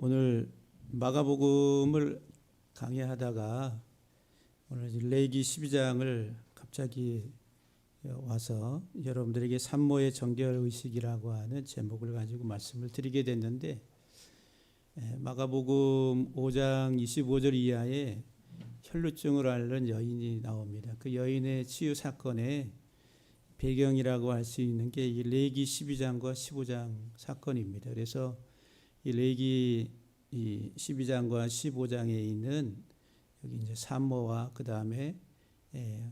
오늘 마가복음을 강의하다가 오늘 레위기 12장을 갑자기 와서 여러분들에게 산모의 정결 의식이라고 하는 제목을 가지고 말씀을 드리게 됐는데, 마가복음 5장 25절 이하에 혈루증을 앓는 여인이 나옵니다. 그 여인의 치유 사건의 배경이라고 할 수 있는 게 이 레위기 12장과 15장 사건입니다. 그래서 이 레위기 12장과 15장에 있는 여기 이제 산모와 그 다음에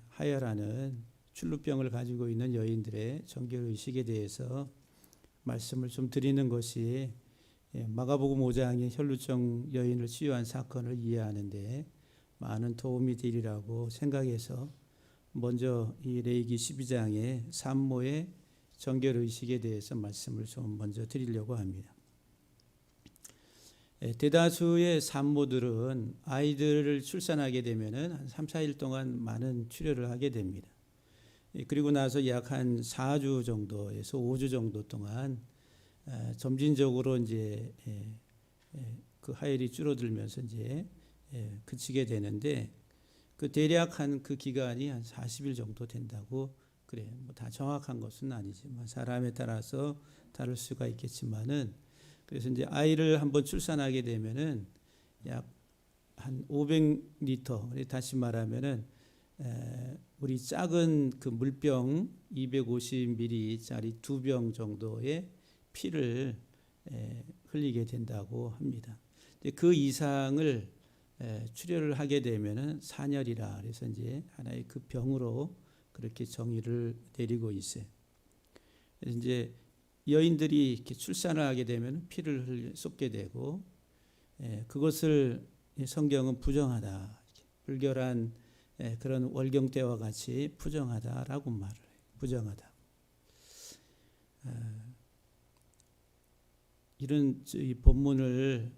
하여라는 출루병을 가지고 있는 여인들의 정결 의식에 대해서 말씀을 좀 드리는 것이 마가복음 5장의 혈루증 여인을 치유한 사건을 이해하는데 많은 도움이 되리라고 생각해서 먼저 이 레위기 12장의 산모의 정결 의식에 대해서 말씀을 좀 먼저 드리려고 합니다. 대다수의 산모들은 아이들을 출산하게 되면은 한 3, 4일 동안 많은 출혈을 하게 됩니다. 그리고 나서 약 한 4주 정도에서 5주 정도 동안 점진적으로 이제 그 하혈이 줄어들면서 이제 그치게 되는데, 그 대략 한 그 기간이 한 40일 정도 된다고 그래요. 뭐 다 정확한 것은 아니지만 사람에 따라서 다를 수가 있겠지만은, 그래서 이제 아이를 한번 출산하게 되면은 약 한 500리터, 다시 말하면은 우리 작은 그 물병 250ml짜리 2병 정도의 피를 흘리게 된다고 합니다. 그 이상을 출혈을 하게 되면은 산혈이라 그래서 이제 하나의 그 병으로 그렇게 정의를 내리고 있어요. 그래서 이제 여인들이 이렇게 출산을 하게 되면 피를 쏟게 되고, 그것을 성경은 부정하다, 불결한 그런 월경 때와 같이 부정하다라고 말을 해요. 부정하다. 이런 이 본문을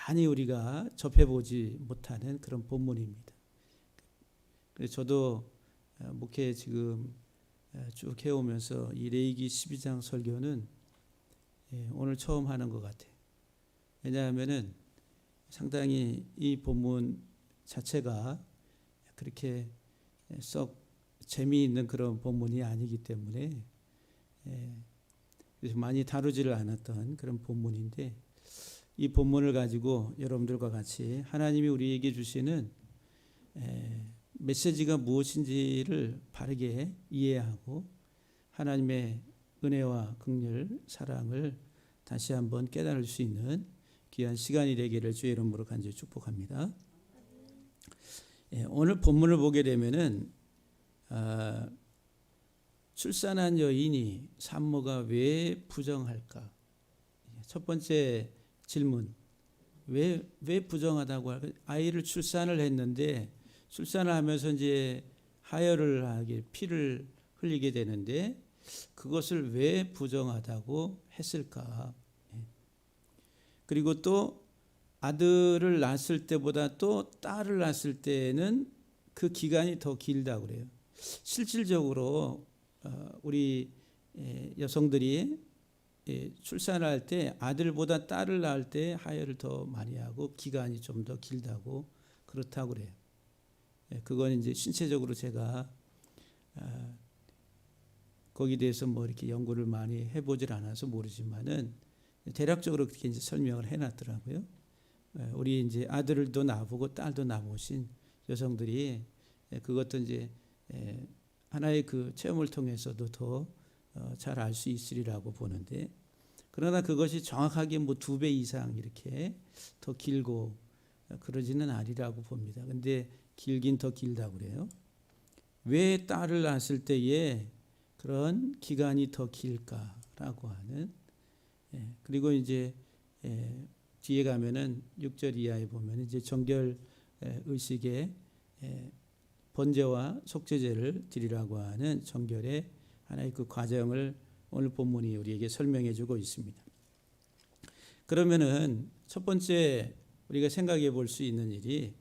많이 우리가 접해보지 못하는 그런 본문입니다. 그래서 저도 목회 지금 쭉 해오면서 이 레위기 12장 설교는 오늘 처음 하는 것 같아요. 왜냐하면은 상당히 이 본문 자체가 그렇게 썩 재미있는 그런 본문이 아니기 때문에 그래서 많이 다루지를 않았던 그런 본문인데, 이 본문을 가지고 여러분들과 같이 하나님이 우리에게 주시는 메시지가 무엇인지를 바르게 이해하고 하나님의 은혜와 긍휼, 사랑을 다시 한번 깨달을 수 있는 귀한 시간이 되기를 주의 이름으로 간절히 축복합니다. 오늘 본문을 보게 되면은 출산한 여인이 산모가 왜 부정할까? 첫 번째 질문, 왜 부정하다고 할까? 아이를 출산을 했는데, 출산을 하면서 이제 하혈을 하게 피를 흘리게 되는데 그것을 왜 부정하다고 했을까? 그리고 또 아들을 낳았을 때보다 또 딸을 낳았을 때는 그 기간이 더 길다고 그래요. 실질적으로 우리 여성들이 출산할 때 아들보다 딸을 낳을 때 하혈을 더 많이 하고 기간이 좀 더 길다고 그렇다고 그래요. 그건 이제 신체적으로 제가 거기에 대해서 뭐 이렇게 연구를 많이 해보질 않아서 모르지만은 대략적으로 그렇게 이제 설명을 해놨더라고요. 우리 이제 아들도 낳아보고 딸도 낳아보신 여성들이 그것도 이제 하나의 그 체험을 통해서도 더 잘 알 수 있으리라고 보는데, 그러나 그것이 정확하게 뭐 2배 이상 이렇게 더 길고 그러지는 아니라고 봅니다. 근데 길긴 더 길다고 그래요. 왜 딸을 낳았을 때에 그런 기간이 더 길까라고 하는, 그리고 이제 뒤에 가면은 6절 이하에 보면 이제 정결 의식에 번제와 속죄제를 드리라고 하는 정결의 하나의 그 과정을 오늘 본문이 우리에게 설명해 주고 있습니다. 그러면은 첫 번째 우리가 생각해 볼 수 있는 일이,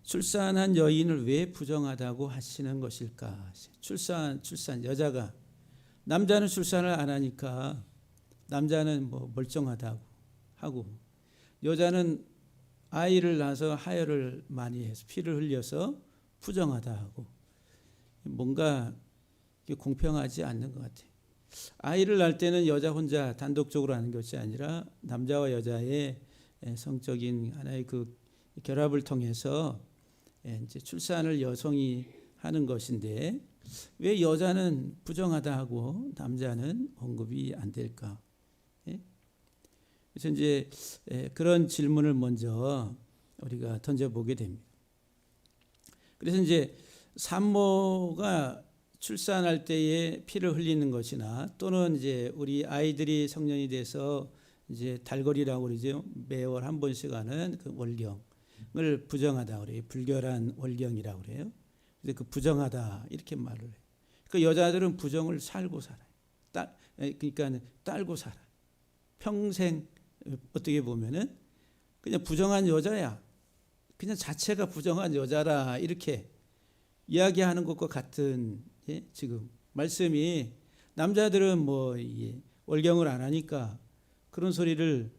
출산한 여인을 왜 부정하다고 하시는 것일까? 출산 남자는 출산을 안 하니까 남자는 뭐 멀쩡하다고, 하고, 여자는 아이를 낳아서 하혈을 많이 해서 피를 흘려서 부정하다 하고, 뭔가 공평하지 않는 것 같아요. 아이를 낳을 때는 여자 혼자 단독적으로 하는 것이 아니라 남자와 여자의 성적인 하나의 그 결합을 통해서 이제 출산을 여성이 하는 것인데, 왜 여자는 부정하다 하고 남자는 언급이 안 될까? 그래서 이제 그런 질문을 먼저 우리가 던져보게 됩니다. 그래서 이제 산모가 출산할 때에 피를 흘리는 것이나, 또는 이제 우리 아이들이 성년이 돼서 이제 달거리라고 그러죠. 매월 한 번씩 하는 그 월경을 부정하다 그래요. 불결한 월경이라고 그래요. 그래서 그 부정하다 이렇게 말을 해요. 그 여자들은 부정을 살고 살아요. 그러니까 딸고 살아. 평생 어떻게 보면은 그냥 부정한 여자야. 그냥 자체가 부정한 여자라 이렇게 이야기하는 것과 같은 지금 말씀이, 남자들은 뭐 월경을 안 하니까 그런 소리를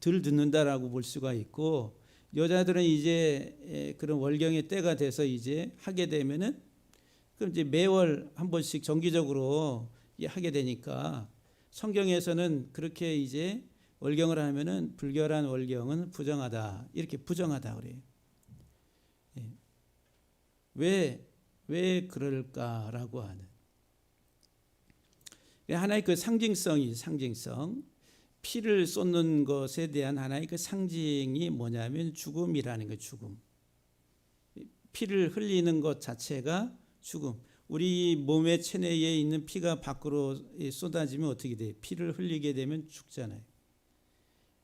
덜 듣는다라고 볼 수가 있고, 여자들은 이제 그런 월경의 때가 돼서 이제 하게 되면은 그럼 이제 매월 한 번씩 정기적으로 하게 되니까, 성경에서는 그렇게 이제 월경을 하면은 불결한 월경은 부정하다 이렇게 부정하다 그래요. 왜 그럴까라고 하는 하나의 그 상징성, 피를 쏟는 것에 대한 하나의 그 상징이 뭐냐면 죽음이라는 거예요. 죽음. 피를 흘리는 것 자체가 죽음. 우리 몸의 체내에 있는 피가 밖으로 쏟아지면 어떻게 돼요? 피를 흘리게 되면 죽잖아요.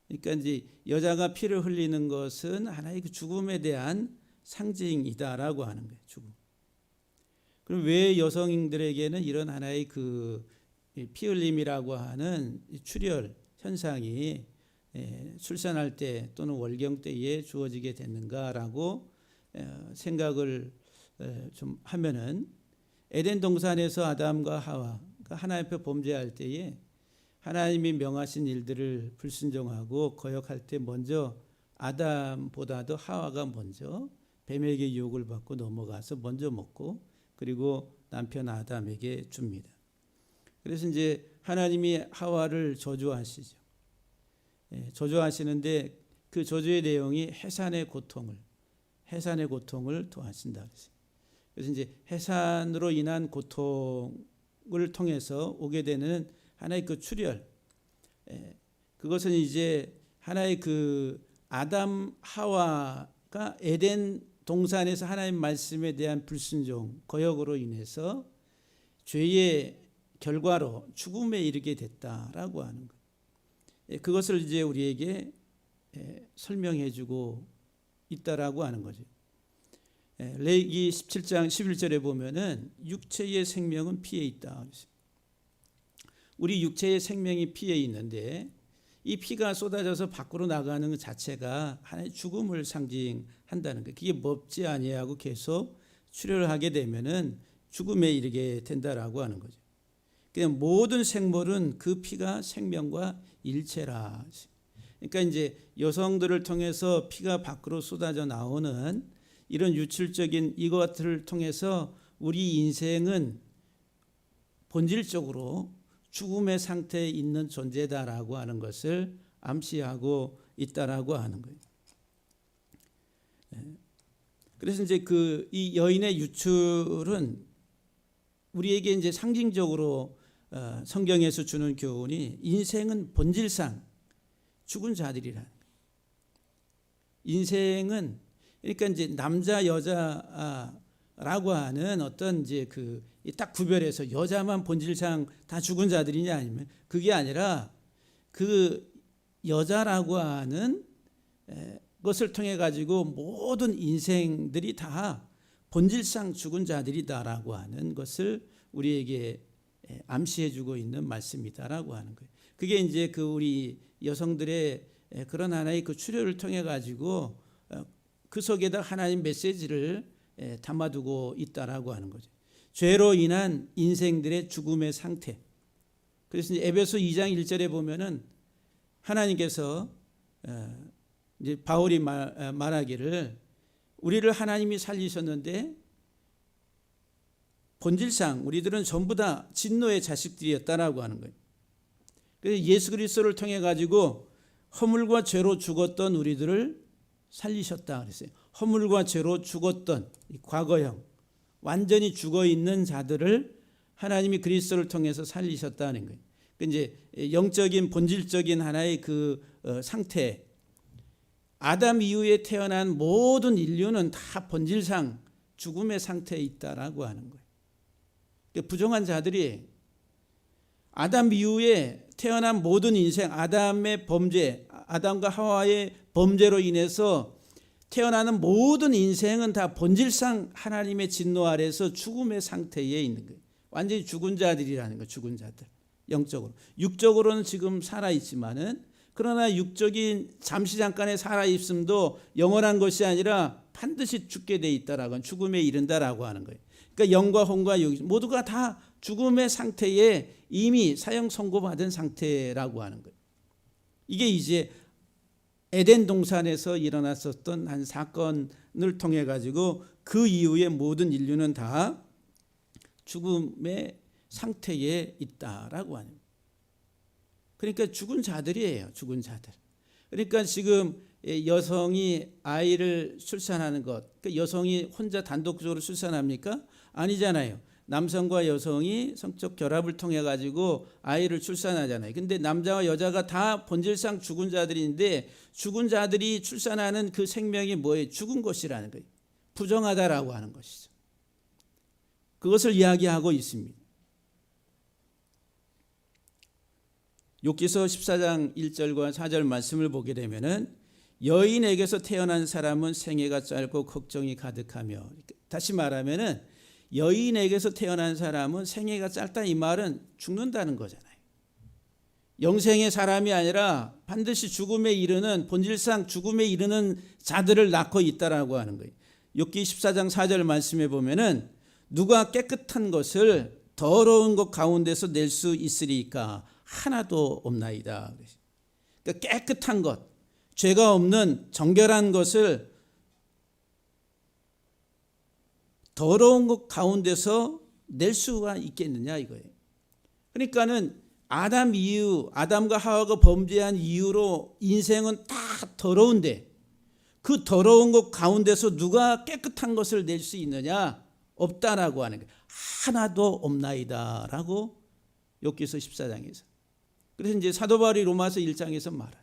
그러니까 이제 여자가 피를 흘리는 것은 하나의 그 죽음에 대한 상징이다라고 하는 거예요. 죽음. 그럼 왜 여성들에게는 이런 하나의 그 피 흘림이라고 하는 출혈 현상이 출산할 때 또는 월경 때에 주어지게 됐는가라고 생각을 좀 하면은, 에덴 동산에서 아담과 하와가 하나님 앞에 범죄할 때에 하나님이 명하신 일들을 불순종하고 거역할 때 먼저 아담보다도 하와가 먼저 뱀에게 유혹을 받고 넘어가서 먼저 먹고, 그리고 남편 아담에게 줍니다. 그래서 이제 하나님이 하와를 저주하시죠. 저주하시는데 그 저주의 내용이 해산의 고통을 더하신다 그랬어요. 그래서 이제 해산으로 인한 고통을 통해서 오게 되는 하나의 그 출혈, 그것은 이제 하나의 그 아담 하와가 에덴 동산에서 하나님 말씀에 대한 불순종, 거역으로 인해서 죄의 결과로 죽음에 이르게 됐다라고 하는 거예요. 그것을 이제 우리에게 설명해주고 있다라고 하는 거죠. 레위기 17장 11절에 보면은 육체의 생명은 피에 있다. 우리 육체의 생명이 피에 있는데, 이 피가 쏟아져서 밖으로 나가는 것 자체가 하나의 죽음을 상징한다는 거예요. 그게 먹지 아니하고 계속 출혈을 하게 되면은 죽음에 이르게 된다라고 하는 거죠. 그냥 모든 생물은 그 피가 생명과 일체라. 그러니까 이제 여성들을 통해서 피가 밖으로 쏟아져 나오는 이런 유출적인 이것들을 통해서 우리 인생은 본질적으로 죽음의 상태에 있는 존재다라고 하는 것을 암시하고 있다라고 하는 거예요. 그래서 이제 이 여인의 유출은 우리에게 이제 상징적으로 성경에서 주는 교훈이, 인생은 본질상 죽은 자들이라는 거예요. 인생은 그러니까 이제 남자 여자라고 하는 어떤 이제 딱 구별해서 여자만 본질상 다 죽은 자들이냐, 아니면 그게 아니라 그 여자라고 하는 것을 통해 가지고 모든 인생들이 다 본질상 죽은 자들이다라고 하는 것을 우리에게 암시해주고 있는 말씀이다라고 하는 거예요. 그게 이제 우리 여성들의 그런 하나의 그 출혈을 통해 가지고 그 속에다 하나님 메시지를 담아두고 있다라고 하는 거죠. 죄로 인한 인생들의 죽음의 상태. 그래서 이제 에베소 2장 1절에 보면은 하나님께서 이제 바울이 말하기를 우리를 하나님이 살리셨는데 본질상 우리들은 전부 다 진노의 자식들이었다라고 하는 거예요. 그래서 예수 그리스도를 통해 가지고 허물과 죄로 죽었던 우리들을 살리셨다 그랬어요. 허물과 죄로 죽었던 과거형 완전히 죽어 있는 자들을 하나님이 그리스도를 통해서 살리셨다는 거예요. 이제 영적인 본질적인 하나의 그 상태, 아담 이후에 태어난 모든 인류는 다 본질상 죽음의 상태에 있다라고 하는 거예요. 부정한 자들이 아담 이후에 태어난 모든 인생, 아담의 범죄, 아담과 하와의 범죄로 인해서 태어나는 모든 인생은 다 본질상 하나님의 진노 아래서 죽음의 상태에 있는 거예요. 완전히 죽은 자들이라는 거예요. 죽은 자들. 영적으로. 육적으로는 지금 살아있지만은 그러나 육적인 잠시 잠깐의 살아있음도 영원한 것이 아니라 반드시 죽게 돼 있다라고 하는, 죽음에 이른다라고 하는 거예요. 그러니까 영과 혼과 육 모두가 다 죽음의 상태에 이미 사형 선고받은 상태라고 하는 거예요. 이게 이제 에덴 동산에서 일어났었던 한 사건을 통해 가지고 그 이후에 모든 인류는 다 죽음의 상태에 있다라고 하는 거예요. 그러니까 죽은 자들이에요. 죽은 자들. 그러니까 지금 여성이 아이를 출산하는 것, 그러니까 여성이 혼자 단독적으로 출산합니까? 아니잖아요. 남성과 여성이 성적 결합을 통해 가지고 아이를 출산하잖아요. 근데 남자와 여자가 다 본질상 죽은 자들인데 죽은 자들이 출산하는 그 생명이 뭐예요? 죽은 것이라는 거예요. 부정하다라고 하는 것이죠. 그것을 이야기하고 있습니다. 욥기서 14장 1절과 4절 말씀을 보게 되면은 여인에게서 태어난 사람은 생애가 짧고 걱정이 가득하며, 다시 말하면은 여인에게서 태어난 사람은 생애가 짧다, 이 말은 죽는다는 거잖아요. 영생의 사람이 아니라 반드시 죽음에 이르는, 본질상 죽음에 이르는 자들을 낳고 있다라고 하는 거예요. 욥기 14장 4절 말씀에 보면은 누가 깨끗한 것을 더러운 것 가운데서 낼 수 있으리까? 하나도 없나이다. 그러니까 깨끗한 것, 죄가 없는 정결한 것을 더러운 것 가운데서 낼 수가 있겠느냐 이거예요. 그러니까는 아담 이후, 아담과 하와가 범죄한 이후로 인생은 다 더러운데 그 더러운 것 가운데서 누가 깨끗한 것을 낼 수 있느냐? 없다라고 하는 거예요. 하나도 없나이다라고 욥기서 14장에서. 그래서 이제 사도 바울이 로마서 1장에서 말하는,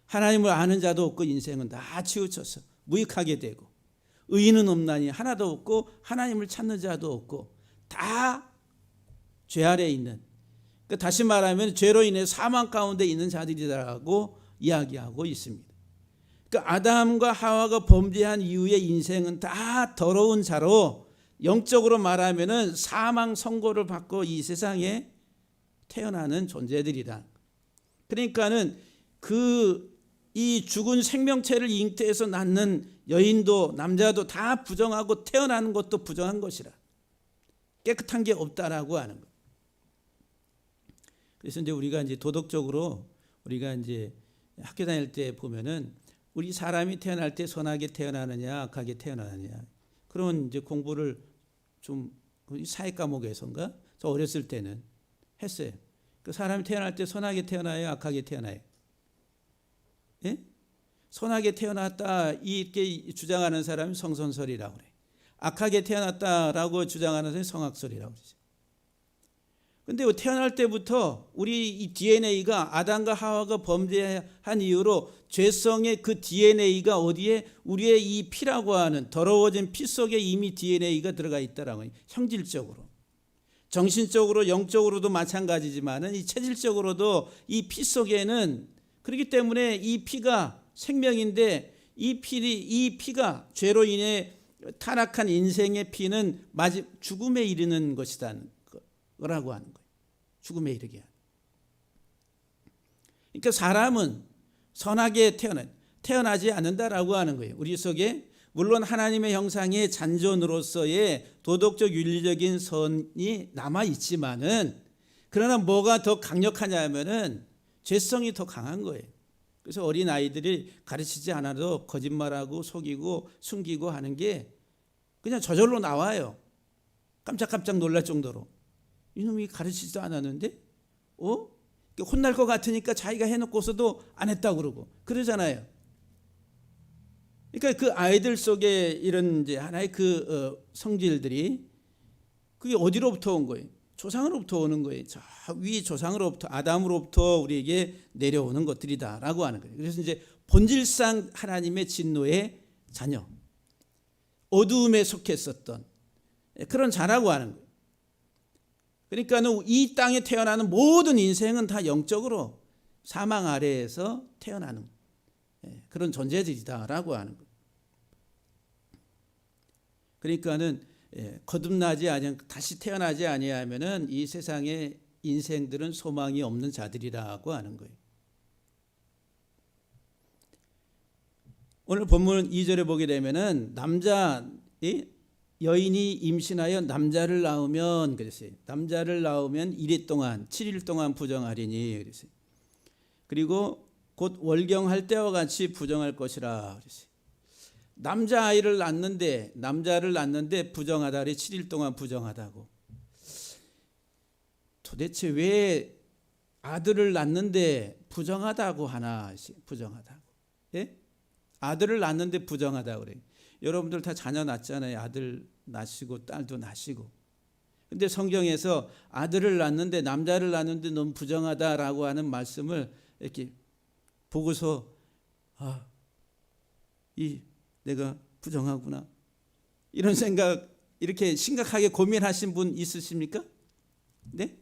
하나님을 아는 자도 없고 인생은 다 치우쳐서 무익하게 되고 의인은 없나니 하나도 없고 하나님을 찾는 자도 없고 다 죄 아래 있는, 그러니까 다시 말하면 죄로 인해 사망 가운데 있는 자들이라고 이야기하고 있습니다. 그러니까 아담과 하와가 범죄한 이후에 인생은 다 더러운 자로 영적으로 말하면은 사망 선고를 받고 이 세상에 태어나는 존재들이다. 그러니까는 이 죽은 생명체를 잉태해서 낳는 여인도 남자도 다 부정하고 태어나는 것도 부정한 것이라, 깨끗한 게 없다라고 하는 것. 그래서 이제 우리가 이제 도덕적으로 우리가 이제 학교 다닐 때 보면은 우리 사람이 태어날 때 선하게 태어나느냐 악하게 태어나느냐, 그러면 이제 공부를 좀 사회 과목에서인가 저 어렸을 때는 했어요. 그 사람이 태어날 때 선하게 태어나요, 악하게 태어나요? 예? 선하게 태어났다 이렇게 주장하는 사람이 성선설이라고 그래요. 악하게 태어났다라고 주장하는 사람이 성악설이라고 그러죠. 근데 태어날 때부터 우리 이 DNA가 아담과 하와가 범죄한 이후로 죄성의 그 DNA가 어디에, 우리의 이 피라고 하는 더러워진 피 속에 이미 DNA가 들어가 있다라고 해요. 형질적으로, 정신적으로, 영적으로도 마찬가지지만은 이 체질적으로도 이 피 속에는, 그렇기 때문에 이 피가 생명인데 이 피가 죄로 인해 타락한 인생의 피는 죽음에 이르는 것이라는 거라고 하는 거예요. 죽음에 이르게 하는. 그러니까 사람은 선하게 태어나지 않는다라고 하는 거예요. 우리 속에 물론 하나님의 형상의 잔존으로서의 도덕적 윤리적인 선이 남아 있지만은, 그러나 뭐가 더 강력하냐면은 죄성이 더 강한 거예요. 그래서 어린 아이들이 가르치지 않아도 거짓말하고 속이고 숨기고 하는 게 그냥 저절로 나와요. 깜짝깜짝 놀랄 정도로. 이놈이 가르치지도 않았는데 혼날 것 같으니까 자기가 해놓고서도 안 했다고 그러고 그러잖아요. 그러니까 그 아이들 속에 이런 이제 하나의 성질들이 그게 어디로부터 온 거예요? 조상으로부터 오는 거예요. 저 위 조상으로부터 아담으로부터 우리에게 내려오는 것들이다라고 하는 거예요. 그래서 이제 본질상 하나님의 진노의 자녀, 어두움에 속했었던 그런 자라고 하는 거예요. 그러니까는 이 땅에 태어나는 모든 인생은 다 영적으로 사망 아래에서 태어나는 그런 존재들이다라고 하는 거예요. 그러니까는 거듭나지 아니 다시 태어나지 아니하면은 이 세상의 인생들은 소망이 없는 자들이라고 하는 거예요. 오늘 본문 2절에 보게 되면은 여인이 임신하여 남자를 낳으면 그랬어요. 남자를 낳으면 1일 동안 7일 동안 부정하리니 그랬어요. 그리고 곧 월경할 때와 같이 부정할 것이라 그랬어요. 남자를 낳는데 부정하다 그래. 7일 동안 부정하다고. 도대체 왜 아들을 낳는데 부정하다고 하나? 부정하다고. 예? 아들을 낳는데 부정하다고 그래. 여러분들 다 자녀 낳잖아요. 아들 낳으시고 딸도 낳으시고. 근데 성경에서 아들을 낳는데 남자를 낳는데 너무 부정하다라고 하는 말씀을 이렇게 보고서 내가 부정하구나. 이런 생각 이렇게 심각하게 고민하신 분 있으십니까? 네?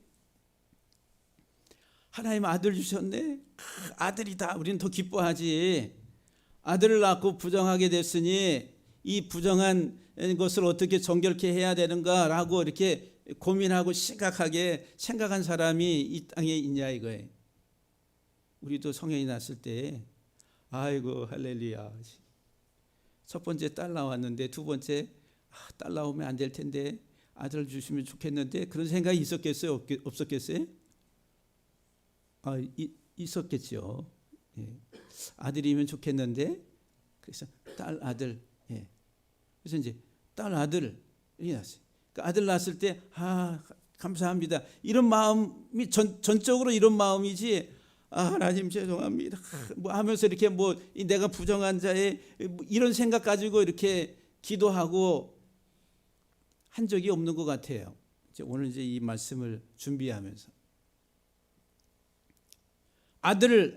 하나님 아들 주셨네. 아들이다. 우리는 더 기뻐하지. 아들을 낳고 부정하게 됐으니 이 부정한 것을 어떻게 정결케 해야 되는가라고 이렇게 고민하고 심각하게 생각한 사람이 이 땅에 있냐 이거예요. 우리도 성년이 났을 때 아이고 할렐루야. 첫 번째 딸 나왔는데 두 번째 딸 나오면 안 될 텐데 아들 주시면 좋겠는데 그런 생각이 있었겠어요? 없었겠어요? 있었겠죠. 예. 아들이면 좋겠는데 그래서 딸 아들. 예. 그래서 이제 딸 아들이 낳았어요. 그 아들 낳았을 때 감사합니다. 이런 마음이 전적으로 이런 마음이지. 하나님 죄송합니다. 뭐 하면서 이렇게 내가 부정한 자의 이런 생각 가지고 이렇게 기도하고 한 적이 없는 것 같아요. 오늘 이제 이 말씀을 준비하면서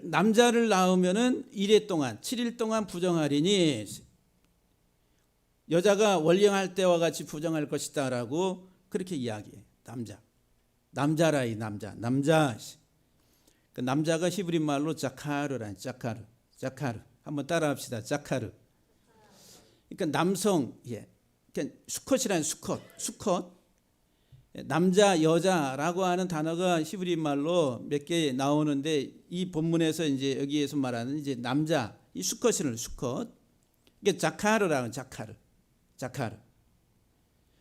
남자를 낳으면은 1회 동안 7일 동안 부정하리니 여자가 월경할 때와 같이 부정할 것이다라고 그렇게 이야기해요. 남자라 이 남자. 그 남자가 히브리 말로 자카르라니 자카르. 한번 따라합시다. 자카르. 그러니까 남성, 그러니까 수컷이라는 수컷. 남자, 여자라고 하는 단어가 히브리 말로 몇 개 나오는데 이 본문에서 이제 여기에서 말하는 이제 남자, 이 수컷이라는 수컷. 이게 자카르라는 자카르.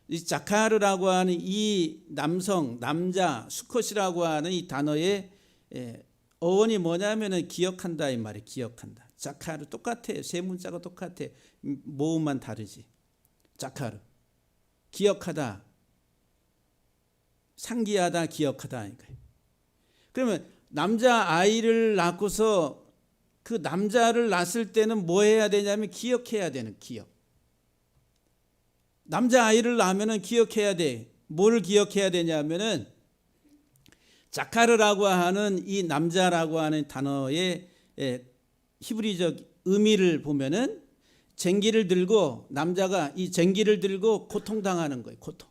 이 자카르라고 하는 이 남자, 수컷이라고 하는 이 단어의 어원이 뭐냐면은 기억한다 이 말이에요. 기억한다. 자카르 똑같아요. 세 문자가 똑같아. 모음만 다르지. 자카르. 기억하다. 상기하다, 기억하다. 그러면 남자 아이를 낳고서 그 남자를 낳았을 때는 뭐 해야 되냐면 기억해야 되는 기억. 남자 아이를 낳으면은 기억해야 돼. 뭘 기억해야 되냐면은 자카르라고 하는 이 남자라고 하는 단어의 히브리적 의미를 보면은 쟁기를 들고 남자가 이 쟁기를 들고 고통당하는 거예요. 고통.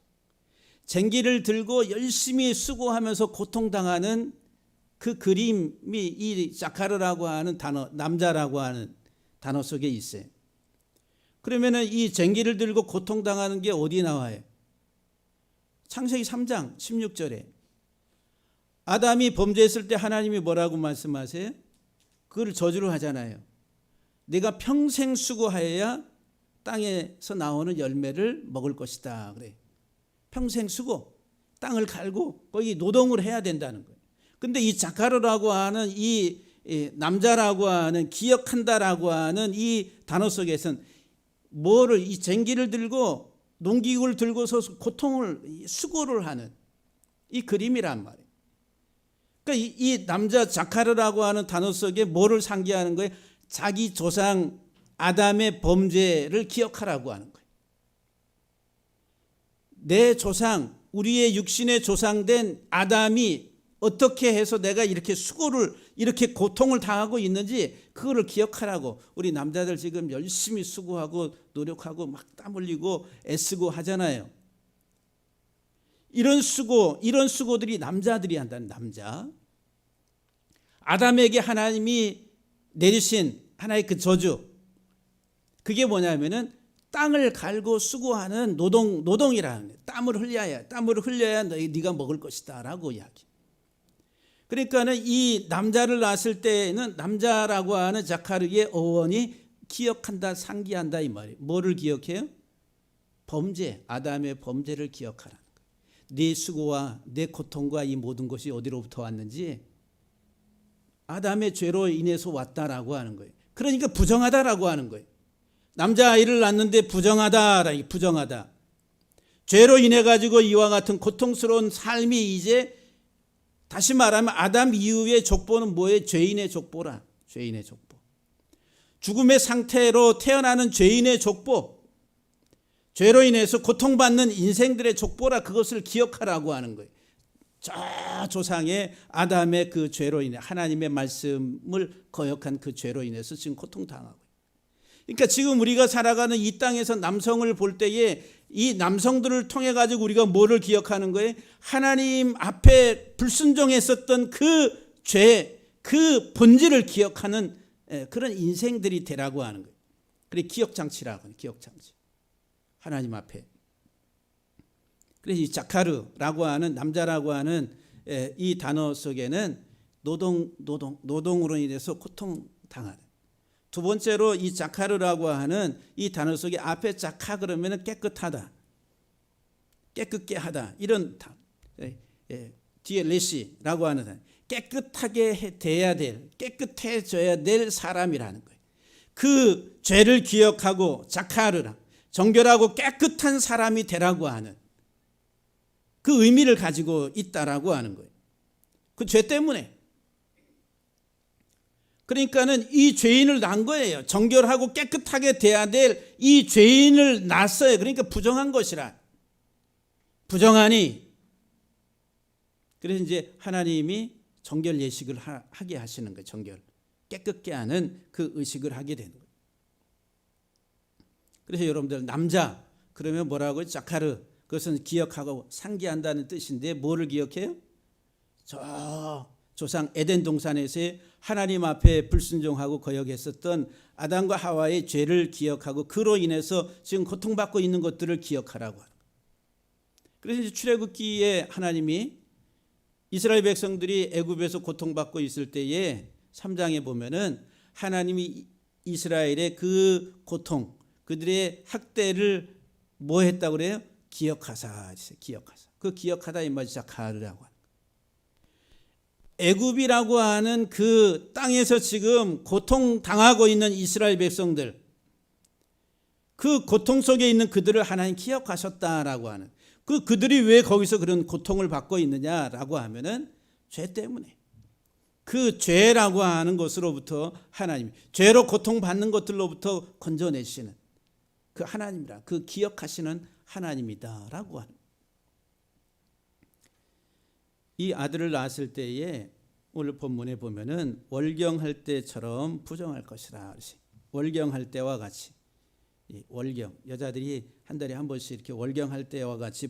쟁기를 들고 열심히 수고하면서 고통당하는 그 그림이 이 자카르라고 하는 단어, 남자라고 하는 단어 속에 있어요. 그러면은 이 쟁기를 들고 고통당하는 게 어디 나와요? 창세기 3장 16절에 아담이 범죄했을 때 하나님이 뭐라고 말씀하세요? 그걸 저주를 하잖아요. 내가 평생 수고하여야 땅에서 나오는 열매를 먹을 것이다. 그래. 평생 수고, 땅을 갈고 거기 노동을 해야 된다는 거예요. 근데 이 자카르라고 하는 이 남자라고 하는 기억한다라고 하는 이 단어 속에서는 뭐를 이 쟁기를 들고 농기구를 들고서 고통을 수고를 하는 이 그림이란 말이에요. 그러니까 이 남자 자카르라고 하는 단어 속에 뭐를 상기하는 거예요? 자기 조상 아담의 범죄를 기억하라고 하는 거예요. 내 조상, 우리의 육신의 조상된 아담이 어떻게 해서 내가 이렇게 수고를, 이렇게 고통을 당하고 있는지 그거를 기억하라고. 우리 남자들 지금 열심히 수고하고 노력하고 막 땀 흘리고 애쓰고 하잖아요. 이런 수고들이 남자들이 한다는. 남자. 아담에게 하나님이 내리신 하나의 그 저주, 그게 뭐냐면은 땅을 갈고 수고하는 노동이라는 거예요. 땀을 흘려야 네가 먹을 것이다라고 이야기. 그러니까는 이 남자를 낳았을 때는 남자라고 하는 자카르의 어원이 기억한다, 상기한다 이 말이에요. 뭐를 기억해요? 범죄, 아담의 범죄를 기억하라는 거예요. 네 수고와 내 고통과 이 모든 것이 어디로부터 왔는지 아담의 죄로 인해서 왔다라고 하는 거예요. 그러니까 부정하다라고 하는 거예요. 남자아이를 낳는데 부정하다. 죄로 인해 가지고 이와 같은 고통스러운 삶이 이제 다시 말하면 아담 이후의 족보는 뭐예요? 죄인의 족보라. 죄인의 족보. 죽음의 상태로 태어나는 죄인의 족보. 죄로 인해서 고통받는 인생들의 족보라. 그것을 기억하라고 하는 거예요. 저 조상의 아담의 그 죄로 인해 하나님의 말씀을 거역한 그 죄로 인해서 지금 고통당하고. 그러니까 지금 우리가 살아가는 이 땅에서 남성을 볼 때에 이 남성들을 통해 가지고 우리가 뭐를 기억하는 거예요? 하나님 앞에 불순종했었던 그 죄, 그 본질을 기억하는 그런 인생들이 되라고 하는 거예요. 그래 기억장치라고 하는, 기억장치. 하나님 앞에. 그래서 이 자카르라고 하는 남자라고 하는 이 단어 속에는 노동으로 인해서 고통당하는. 두 번째로 이 자카르라고 하는 이 단어 속에 앞에 자카 그러면 깨끗하다, 깨끗게 하다 이런 뒤에 레시라고 하는 단어. 깨끗하게 돼야 될, 깨끗해져야 될 사람이라는 거예요. 그 죄를 기억하고 자카르라 정결하고 깨끗한 사람이 되라고 하는 그 의미를 가지고 있다라고 하는 거예요. 그 죄 때문에. 그러니까는 이 죄인을 낳은 거예요. 정결하고 깨끗하게 돼야 될 이 죄인을 낳았어요. 그러니까 부정한 것이라. 부정하니. 그래서 이제 하나님이 정결 예식을 하게 하시는 거예요. 정결. 깨끗게 하는 그 의식을 하게 되는 거예요. 그래서 여러분들 남자 그러면 뭐라고요? 자카르. 그것은 기억하고 상기한다는 뜻인데 뭐를 기억해요? 저 조상 에덴 동산에서의 하나님 앞에 불순종하고 거역했었던 아담과 하와의 죄를 기억하고 그로 인해서 지금 고통받고 있는 것들을 기억하라고 하는 거예요. 그래서 이제 출애굽기에 하나님이 이스라엘 백성들이 애굽에서 고통받고 있을 때에 3장에 보면은 하나님이 이스라엘의 그 고통, 그들의 학대를 뭐 했다고 그래요? 기억하사. 그 기억하다 이 말이 자카르라고 하는. 애굽이라고 하는 그 땅에서 지금 고통당하고 있는 이스라엘 백성들, 그 고통 속에 있는 그들을 하나님 기억하셨다라고 하는. 그들이 왜 거기서 그런 고통을 받고 있느냐라고 하면은 죄 때문에. 그 죄라고 하는 것으로부터 하나님, 죄로 고통받는 것들로부터 건져내시는 그 하나님이라, 그 기억하시는 하나님이다라고 하는. 이 아들을 낳았을 때에 오늘 본문에 보면은 월경할 때처럼 부정할 것이라. 월경할 때와 같이. 월경, 여자들이 한 달에 한 번씩 이렇게 월경할 때와 같이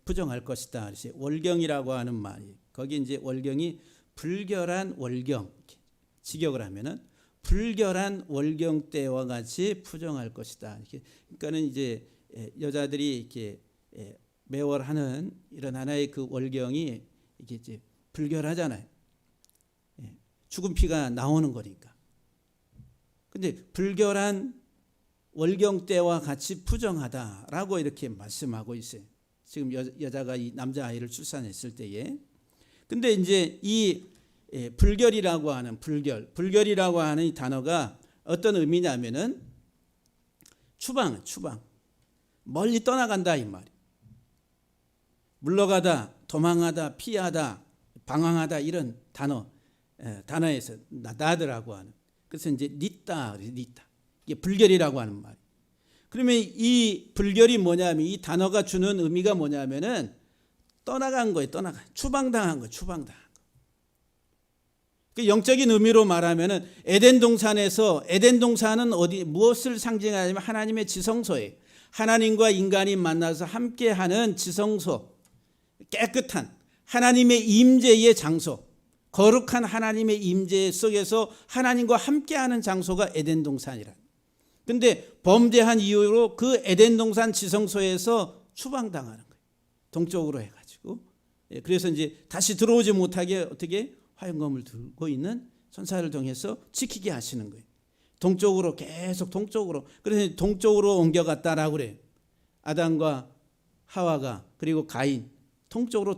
부정할 것이다. 월경이라고 하는 말이, 거기 이제 월경이 불결한 월경, 직역을 하면은 불결한 월경 때와 같이 부정할 것이다. 그러니까는 이제 여자들이 이렇게 매월하는 이런 하나의 그 월경이 이게 이제 불결하잖아요. 죽은 피가 나오는 거니까. 근데 불결한 월경 때와 같이 부정하다라고 이렇게 말씀하고 있어요. 지금 여자가 이 남자 아이를 출산했을 때에. 근데 이제 이 불결이라고 하는 불결이라고 하는 이 단어가 어떤 의미냐면은 추방, 멀리 떠나간다 이 말이. 물러가다, 도망하다, 피하다, 방황하다 이런 단어에서 나다라고 하는. 그래서 이제 니다 이게 불결이라고 하는 말. 그러면 이 불결이 뭐냐면 이 단어가 주는 의미가 뭐냐면은 떠나간 거예요. 추방당한 거예요. 그 영적인 의미로 말하면은 에덴 동산은 무엇을 상징하냐면 하나님의 지성소예요. 하나님과 인간이 만나서 함께하는 지성소, 깨끗한 하나님의 임재의 장소, 거룩한 하나님의 임재 속에서 하나님과 함께하는 장소가 에덴 동산이라. 근데 범죄한 이유로 그 에덴 동산 지성소에서 추방당하는 거예요. 동쪽으로 해가지고. 그래서 이제 다시 들어오지 못하게 어떻게 화염검을 들고 있는 천사를 통해서 지키게 하시는 거예요. 동쪽으로 계속 동쪽으로. 그래서 동쪽으로 옮겨갔다라고 그래요. 아담과 하와가 그리고 가인 동쪽으로.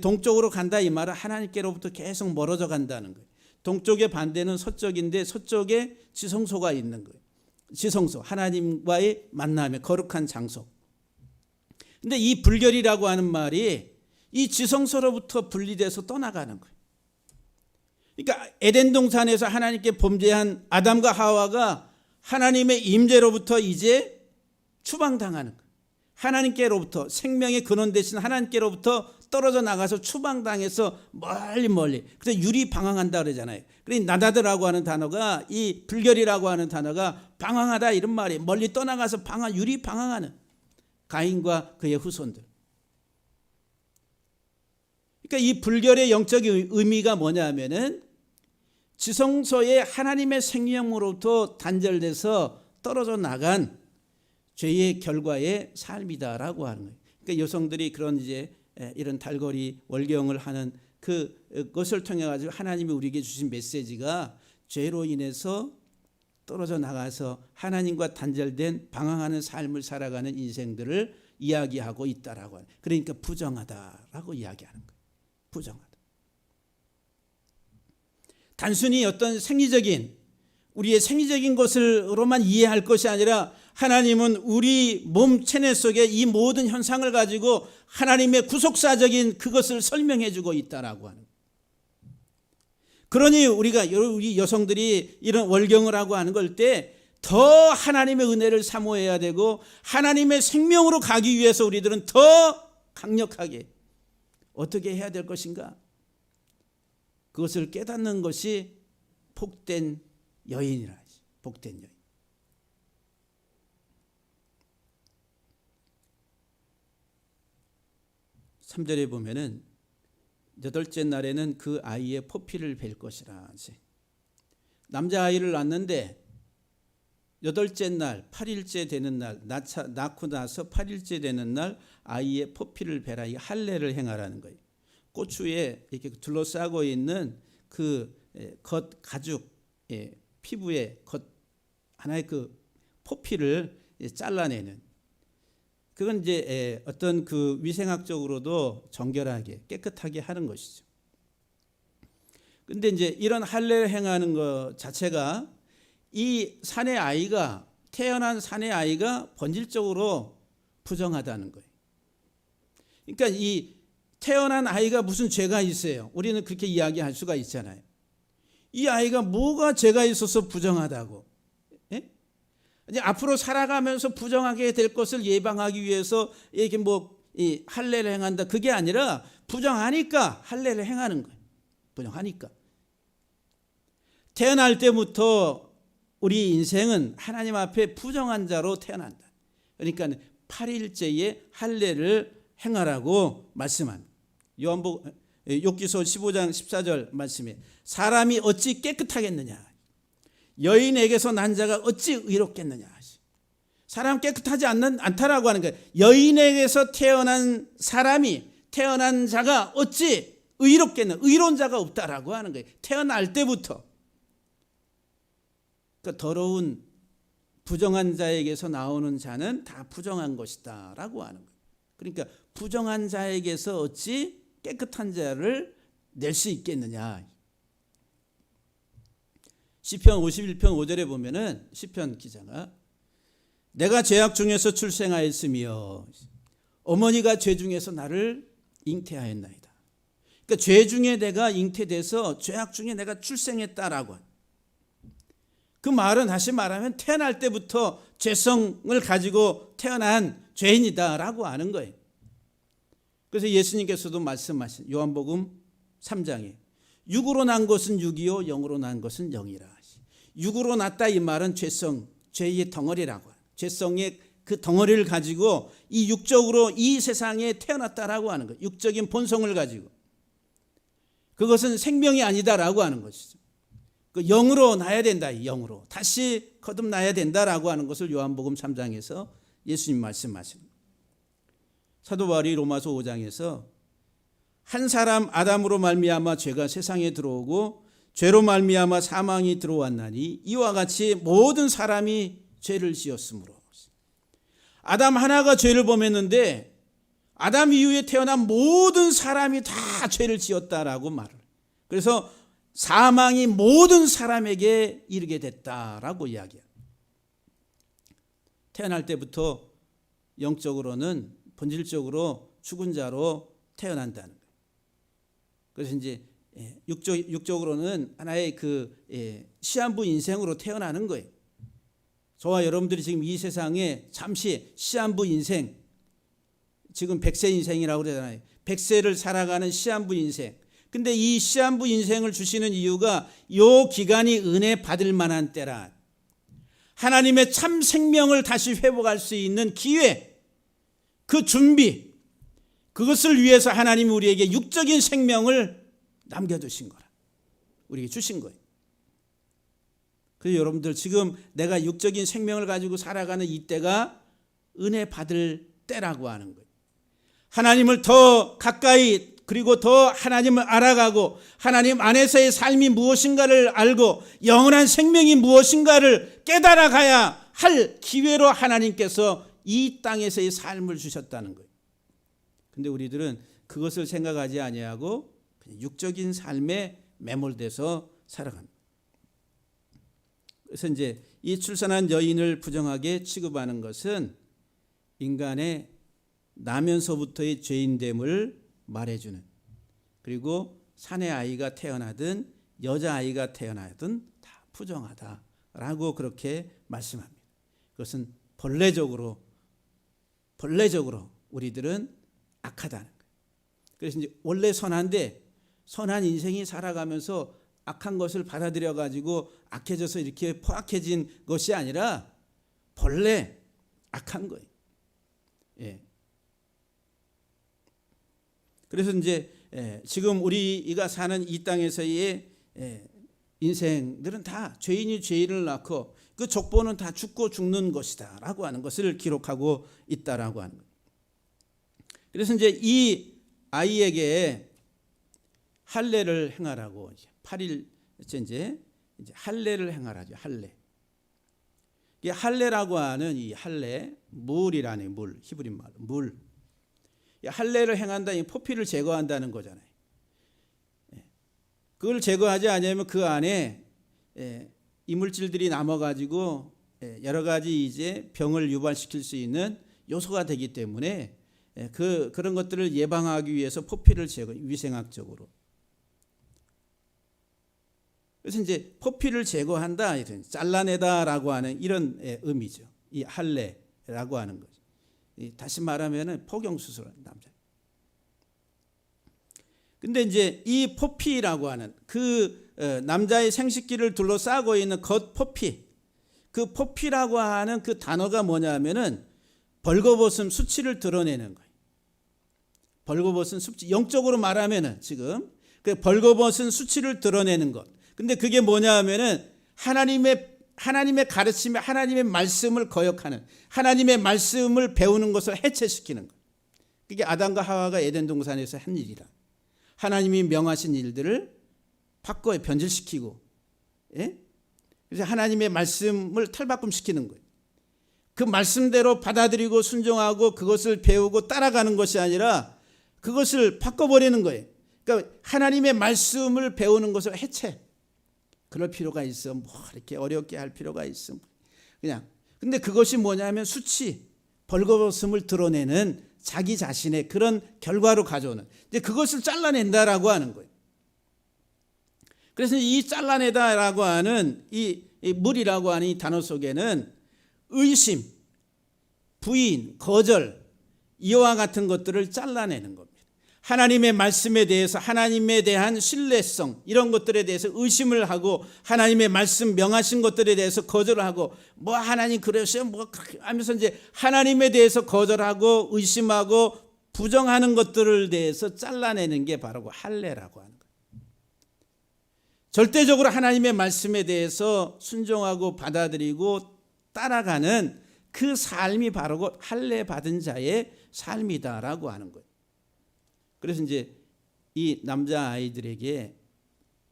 동쪽으로 간다 이 말은 하나님께로부터 계속 멀어져 간다는 거예요. 동쪽의 반대는 서쪽인데 서쪽에 지성소가 있는 거예요. 지성소, 하나님과의 만남의 거룩한 장소. 근데 이 불결이라고 하는 말이 이 지성소로부터 분리돼서 떠나가는 거예요. 그러니까 에덴 동산에서 하나님께 범죄한 아담과 하와가 하나님의 임재로부터 이제 추방당하는 거예요. 하나님께로부터 생명의 근원 되신 하나님께로부터 떨어져 나가서 추방당해서 멀리. 그래서 유리 방황한다 그러잖아요. 그러니까 나다드라고 하는 단어가 이 불결이라고 하는 단어가 방황하다 이런 말이에요. 멀리 떠나가서 유리 방황하는 가인과 그의 후손들. 그러니까 이 불결의 영적인 의미가 뭐냐면은 지성소에 하나님의 생명으로부터 단절돼서 떨어져 나간 죄의 결과의 삶이다라고 하는 거예요. 그러니까 여성들이 그런 이제 이런 달거리 월경을 하는 그것을 통해 가지고 하나님이 우리에게 주신 메시지가 죄로 인해서 떨어져 나가서 하나님과 단절된 방황하는 삶을 살아가는 인생들을 이야기하고 있다라고 하는. 그러니까 부정하다라고 이야기하는 거예요. 부정하다. 단순히 어떤 우리의 생리적인 것으로만 이해할 것이 아니라 하나님은 우리 몸 체내 속에 이 모든 현상을 가지고 하나님의 구속사적인 그것을 설명해 주고 있다라고 하는. 그러니 우리 여성들이 이런 월경을 하고 하는 걸 때 더 하나님의 은혜를 사모해야 되고 하나님의 생명으로 가기 위해서 우리들은 더 강력하게 어떻게 해야 될 것인가? 그것을 깨닫는 것이 복된 여인이라 하지. 복된 여인. 3절에 보면은 8째 날에는 그 아이의 포피를 벨 것이라 하지. 남자아이를 낳는데 8째 날 8일째 되는 날 낳고 나서 8일째 되는 날 아이의 포피를 베라. 이 할례를 행하라는 거예요. 고추에 이렇게 둘러싸고 있는 그 겉 가죽 피부의 겉 하나의 그 포피를 잘라내는. 그건 이제 어떤 그 위생학적으로도 정결하게 깨끗하게 하는 것이죠. 근데 이제 이런 할례를 행하는 것 자체가 이 산의 아이가 태어난 산의 아이가 본질적으로 부정하다는 거예요. 그러니까 이 태어난 아이가 무슨 죄가 있어요? 우리는 그렇게 이야기할 수가 있잖아요. 이 아이가 뭐가 죄가 있어서 부정하다고? 이제 앞으로 살아가면서 부정하게 될 것을 예방하기 위해서 이게 이 할례를 행한다. 그게 아니라 부정하니까 할례를 행하는 거예요. 부정하니까. 태어날 때부터 우리 인생은 하나님 앞에 부정한 자로 태어난다. 그러니까 8일째에 할례를 행하라고 말씀한. 욥기서 15장 14절 말씀에 사람이 어찌 깨끗하겠느냐. 여인에게서 난 자가 어찌 의롭겠느냐. 사람 깨끗하지 않다라고 하는 거예요. 여인에게서 태어난 자가 어찌 의롭겠느냐. 의로운 자가 없다라고 하는 거예요. 태어날 때부터. 그러니까 더러운 부정한 자에게서 나오는 자는 다 부정한 것이다 라고 하는 거예요. 그러니까 부정한 자에게서 어찌 깨끗한 자를 낼 수 있겠느냐. 시편 51편 5절에 보면은 시편 기자가 내가 죄악 중에서 출생하였으며 어머니가 죄 중에서 나를 잉태하였나이다. 그러니까 죄 중에 내가 잉태돼서 죄악 중에 내가 출생했다라고. 그 말은 다시 말하면 태어날 때부터 죄성을 가지고 태어난 죄인이다라고 하는 거예요. 그래서 예수님께서도 말씀하신 요한복음 3장에 육으로 난 것은 육이요 영으로 난 것은 영이라. 육으로 났다 이 말은 죄성, 죄의 덩어리라고. 죄성의 그 덩어리를 가지고 이 육적으로 이 세상에 태어났다라고 하는 거예요. 육적인 본성을 가지고. 그것은 생명이 아니다라고 하는 것이죠. 그 영으로 나야 된다. 영으로 다시 거듭나야 된다라고 하는 것을 요한복음 3장에서 예수님 말씀하십니다. 사도 바울이 로마서 5장에서 한 사람 아담으로 말미암아 죄가 세상에 들어오고 죄로 말미암아 사망이 들어왔나니 이와 같이 모든 사람이 죄를 지었으므로. 아담 하나가 죄를 범했는데 아담 이후에 태어난 모든 사람이 다 죄를 지었다라고 말을. 그래서 사망이 모든 사람에게 이르게 됐다라고 이야기해요. 태어날 때부터 영적으로는 본질적으로 죽은 자로 태어난다는 거예요. 그래서 이제 육적으로는 하나의 그 시한부 인생으로 태어나는 거예요. 저와 여러분들이 지금 이 세상에 잠시 시한부 인생, 지금 100세 인생이라고 그러잖아요. 100세를 살아가는 시한부 인생. 근데 이 시한부 인생을 주시는 이유가 이 기간이 은혜 받을 만한 때라. 하나님의 참 생명을 다시 회복할 수 있는 기회, 그 준비, 그것을 위해서 하나님이 우리에게 육적인 생명을 남겨두신 거라. 우리에게 주신 거예요. 그래서 여러분들 지금 내가 육적인 생명을 가지고 살아가는 이때가 은혜 받을 때라고 하는 거예요. 하나님을 더 가까이 그리고 더 하나님을 알아가고 하나님 안에서의 삶이 무엇인가를 알고 영원한 생명이 무엇인가를 깨달아 가야 할 기회로 하나님께서 이 땅에서의 삶을 주셨다는 거예요. 근데 우리들은 그것을 생각하지 아니하고 육적인 삶에 매몰돼서 살아갑니다. 그래서 이제 이 출산한 여인을 부정하게 취급하는 것은 인간의 나면서부터의 죄인됨을 말해주는, 그리고 사내 아이가 태어나든 여자아이가 태어나든 다 부정하다라고 그렇게 말씀합니다. 그것은 본래적으로 우리들은 악하다는 거예요. 그래서 이제 원래 선한데 선한 인생이 살아가면서 악한 것을 받아들여 가지고 악해져서 이렇게 포악해진 것이 아니라 본래 악한 거예요. 예. 그래서 이제 지금 우리가 사는 이 땅에서의 인생들은 다 죄인이 죄인을 낳고 그 족보는 다 죽고 죽는 것이다라고 하는 것을 기록하고 있다라고 하는 거예요. 그래서 이제 이 아이에게 할례를 행하라고 8일째 이제 할례를 행하라죠. 할례. 이 할례라고 하는 이 할례, 물이라는 물, 히브리 말로 물. 이 할례를 행한다, 이 포피를 제거한다는 거잖아요. 그걸 제거하지 않으면 그 안에 이물질들이 남아가지고 여러 가지 이제 병을 유발시킬 수 있는 요소가 되기 때문에 그런 것들을 예방하기 위해서 포피를 제거, 위생학적으로. 그래서 이제 포피를 제거한다, 잘라내다라고 하는 이런 의미죠. 이 할례라고 하는 거죠. 다시 말하면은 포경수술한 남자. 근데 이제 이 포피라고 하는 그 남자의 생식기를 둘러싸고 있는 겉 포피, 그 포피라고 하는 그 단어가 뭐냐면은 벌거벗은 수치를 드러내는 거예요. 벌거벗은 수치, 영적으로 말하면은 지금 그 벌거벗은 수치를 드러내는 것. 근데 그게 뭐냐 하면은 하나님의 가르침에 하나님의 말씀을 거역하는, 하나님의 말씀을 배우는 것을 해체시키는 것. 그게 아담과 하와가 에덴 동산에서 한 일이라. 하나님이 명하신 일들을 바꿔 변질시키고, 그래서 하나님의 말씀을 탈바꿈시키는 거예요. 그 말씀대로 받아들이고 순종하고 그것을 배우고 따라가는 것이 아니라 그것을 바꿔버리는 거예요. 그러니까 하나님의 말씀을 배우는 것을 해체. 그럴 필요가 있어. 뭐 이렇게 어렵게 할 필요가 있어. 그냥. 근데 그것이 뭐냐면 수치, 벌거벗음을 드러내는 자기 자신의 그런 결과로 가져오는. 이제 그것을 잘라낸다라고 하는 거예요. 그래서 이 잘라내다라고 하는 이 물이라고 하는 이 단어 속에는 의심, 부인, 거절, 이와 같은 것들을 잘라내는 겁니다. 하나님의 말씀에 대해서 하나님에 대한 신뢰성 이런 것들에 대해서 의심을 하고 하나님의 말씀 명하신 것들에 대해서 거절을 하고 뭐 하나님 그러셔요 뭐 하면서 이제 하나님에 대해서 거절하고 의심하고 부정하는 것들을 대해서 잘라내는 게 바로 할례라고 하는 거예요. 절대적으로 하나님의 말씀에 대해서 순종하고 받아들이고 따라가는 그 삶이 바로 할례 받은 자의 삶이다라고 하는 거예요. 그래서 이제 이 남자 아이들에게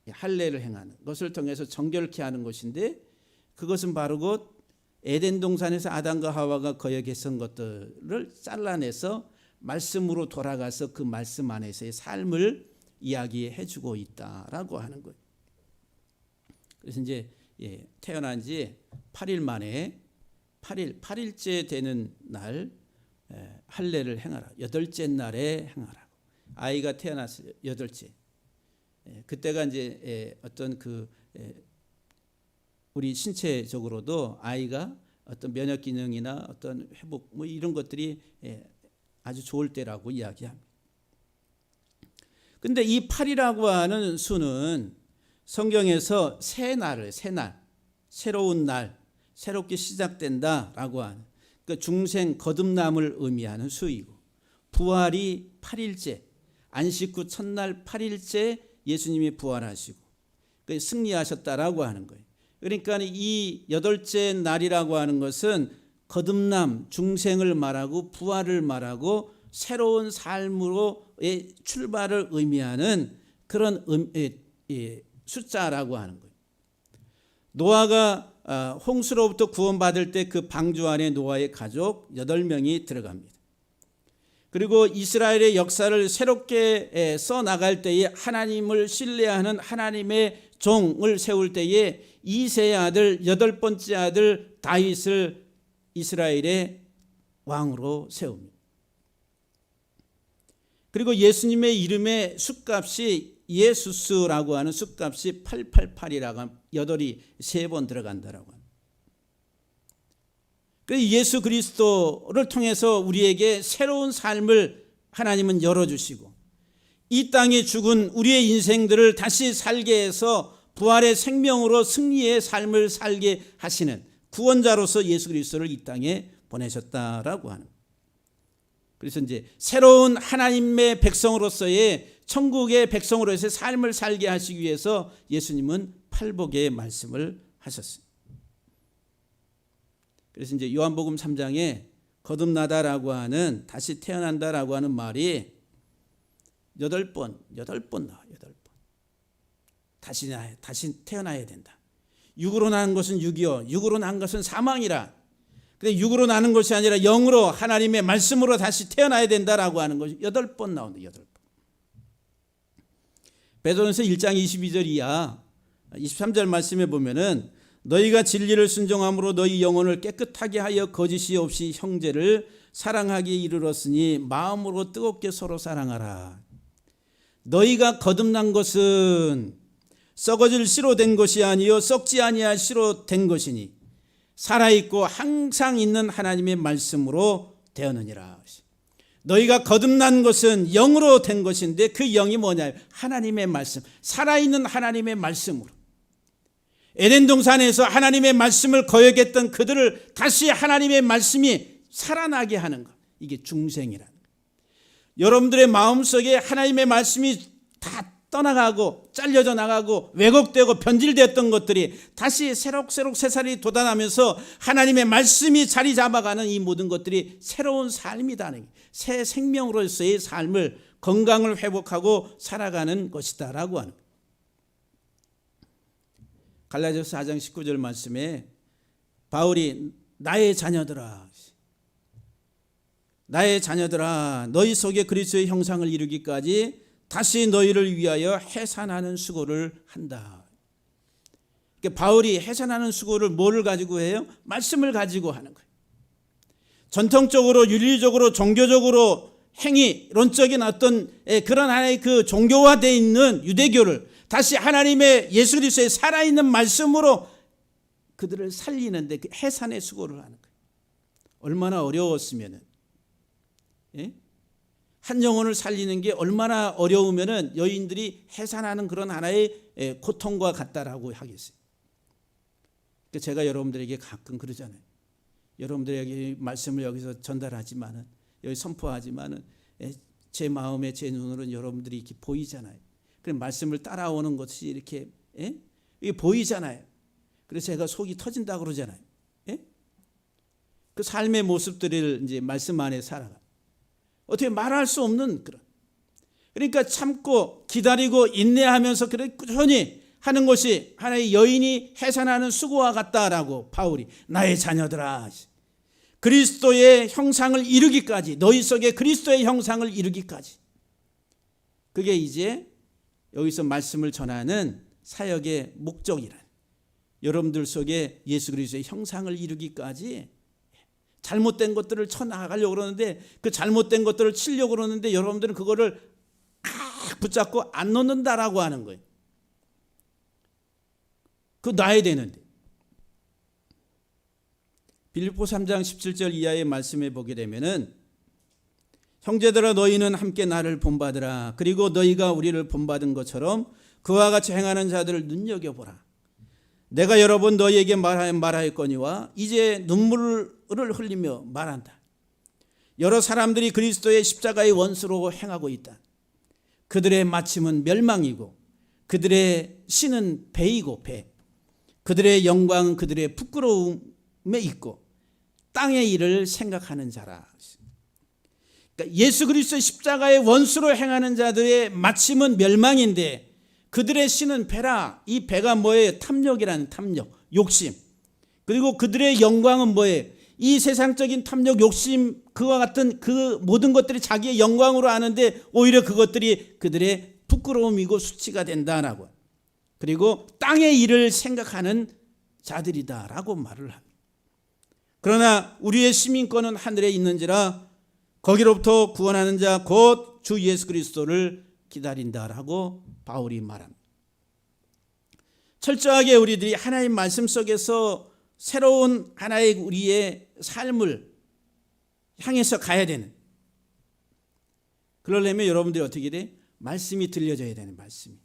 할례를 행하는 것을 통해서 정결케 하는 것인데 그것은 바로 곧 에덴 동산에서 아담과 하와가 거역했던 것들을 잘라내서 말씀으로 돌아가서 그 말씀 안에서의 삶을 이야기해 주고 있다라고 하는 거예요. 그래서 이제 태어난 지 8일 만에 8일째 되는 날 할례를 행하라. 8째 날에 행하라. 아이가 태어났어요. 8째. 그때가 이제 어떤 그 우리 신체적으로도 아이가 어떤 면역 기능이나 어떤 회복 뭐 이런 것들이 아주 좋을 때라고 이야기합니다. 근데 이 8이라고 하는 수는 성경에서 새 날, 새로운 날, 새롭게 시작된다라고 하는 그 중생 거듭남을 의미하는 수이고 부활이 8일째 안식 후 첫날 8일째 예수님이 부활하시고 승리하셨다라고 하는 거예요. 그러니까 이 8째 날이라고 하는 것은 거듭남, 중생을 말하고 부활을 말하고 새로운 삶으로의 출발을 의미하는 그런 숫자라고 하는 거예요. 노아가 홍수로부터 구원받을 때 그 방주 안에 노아의 가족 8명이 들어갑니다. 그리고 이스라엘의 역사를 새롭게 써나갈 때에 하나님을 신뢰하는 하나님의 종을 세울 때에 이새의 아들 8번째 아들 다윗을 이스라엘의 왕으로 세웁니다. 그리고 예수님의 이름의 숫값이 예수스라고 하는 숫값이 888이라고 8이 3번 들어간다라고 합니다. 예수 그리스도를 통해서 우리에게 새로운 삶을 하나님은 열어주시고 이 땅에 죽은 우리의 인생들을 다시 살게 해서 부활의 생명으로 승리의 삶을 살게 하시는 구원자로서 예수 그리스도를 이 땅에 보내셨다라고 하는. 그래서 이제 새로운 하나님의 백성으로서의 천국의 백성으로서의 삶을 살게 하시기 위해서 예수님은 팔복의 말씀을 하셨습니다. 그래서 이제 요한복음 3장에 거듭나다라고 하는 다시 태어난다라고 하는 말이 8번 나와요. 8번. 다시 태어나야 된다. 육으로 나는 것은 육이요 육으로 난 것은 사망이라. 근데 육으로 나는 것이 아니라 영으로 하나님의 말씀으로 다시 태어나야 된다라고 하는 것이 8번 나온다. 8번. 베드로전서 1장 22절 이하 23절 말씀에 보면은 너희가 진리를 순종함으로 너희 영혼을 깨끗하게 하여 거짓이 없이 형제를 사랑하기에 이르렀으니 마음으로 뜨겁게 서로 사랑하라. 너희가 거듭난 것은 썩어질 씨로 된 것이 아니요 썩지 아니할 씨로 된 것이니 살아있고 항상 있는 하나님의 말씀으로 되었느니라. 너희가 거듭난 것은 영으로 된 것인데 그 영이 뭐냐? 하나님의 말씀, 살아있는 하나님의 말씀으로. 에덴 동산에서 하나님의 말씀을 거역했던 그들을 다시 하나님의 말씀이 살아나게 하는 것, 이게 중생이라는 거예요. 여러분들의 마음속에 하나님의 말씀이 다 떠나가고 잘려져 나가고 왜곡되고 변질됐던 것들이 다시 새록새록 새살이 돋아나면서 하나님의 말씀이 자리 잡아가는 이 모든 것들이 새로운 삶이다는 거예요. 새 생명으로서의 삶을 건강을 회복하고 살아가는 것이다라고 하는 거예요. 갈라디아서 4장 19절 말씀에 바울이 나의 자녀들아 나의 자녀들아 너희 속에 그리스도의 형상을 이루기까지 다시 너희를 위하여 해산하는 수고를 한다. 그러니까 바울이 해산하는 수고를 뭐를 가지고 해요? 말씀을 가지고 하는 거예요. 전통적으로 윤리적으로 종교적으로 행위론적인 어떤 그런 하나의 그 종교화되어 있는 유대교를 다시 하나님의 예수 그리스도의 살아있는 말씀으로 그들을 살리는데 그 해산의 수고를 하는 거예요. 얼마나 어려웠으면은, 예? 한 영혼을 살리는 게 얼마나 어려우면은 여인들이 해산하는 그런 하나의 고통과 같다라고 하겠어요. 그러니까 제가 여러분들에게 가끔 그러잖아요. 여러분들에게 말씀을 여기서 전달하지만은, 여기 선포하지만은 제 마음에 제 눈으로는 여러분들이 이렇게 보이잖아요. 그럼 말씀을 따라오는 것이 이렇게 이게 보이잖아요. 그래서 제가 속이 터진다고 그러잖아요. 예? 그 삶의 모습들을 이제 말씀 안에 살아가. 어떻게 말할 수 없는 그런. 그러니까 참고 기다리고 인내하면서 그렇게 꾸준히 하는 것이 하나의 여인이 해산하는 수고와 같다라고 바울이 나의 자녀들아 그리스도의 형상을 이루기까지 너희 속에 그리스도의 형상을 이루기까지 그게 이제 여기서 말씀을 전하는 사역의 목적이란 여러분들 속에 예수 그리스도의 형상을 이루기까지 잘못된 것들을 쳐나가려고 그러는데 그 잘못된 것들을 치려고 그러는데 여러분들은 그거를 붙잡고 안 놓는다라고 하는 거예요. 그거 놔야 되는데. 빌립보 3장 17절 이하의 말씀에 보게 되면은 형제들아 너희는 함께 나를 본받으라. 그리고 너희가 우리를 본받은 것처럼 그와 같이 행하는 자들을 눈여겨보라. 내가 여러 번 너희에게 말하였거니와 이제 눈물을 흘리며 말한다. 여러 사람들이 그리스도의 십자가의 원수로 행하고 있다. 그들의 마침은 멸망이고 그들의 신은 배이고 배. 그들의 영광은 그들의 부끄러움에 있고 땅의 일을 생각하는 자라. 그러니까 예수 그리스도의 십자가의 원수로 행하는 자들의 마침은 멸망인데 그들의 신은 배라. 이 배가 뭐예요? 탐욕이라는 탐욕, 욕심. 그리고 그들의 영광은 뭐예요? 이 세상적인 탐욕, 욕심, 그와 같은 그 모든 것들이 자기의 영광으로 아는데 오히려 그것들이 그들의 부끄러움이고 수치가 된다라고. 그리고 땅의 일을 생각하는 자들이다라고 말을 합니다. 그러나 우리의 시민권은 하늘에 있는지라 거기로부터 구원하는 자 곧 주 예수 그리스도를 기다린다라고 바울이 말합니다. 철저하게 우리들이 하나님 말씀 속에서 새로운 하나의 우리의 삶을 향해서 가야 되는. 그러려면 여러분들이 어떻게 돼? 말씀이 들려져야 되는 말씀이.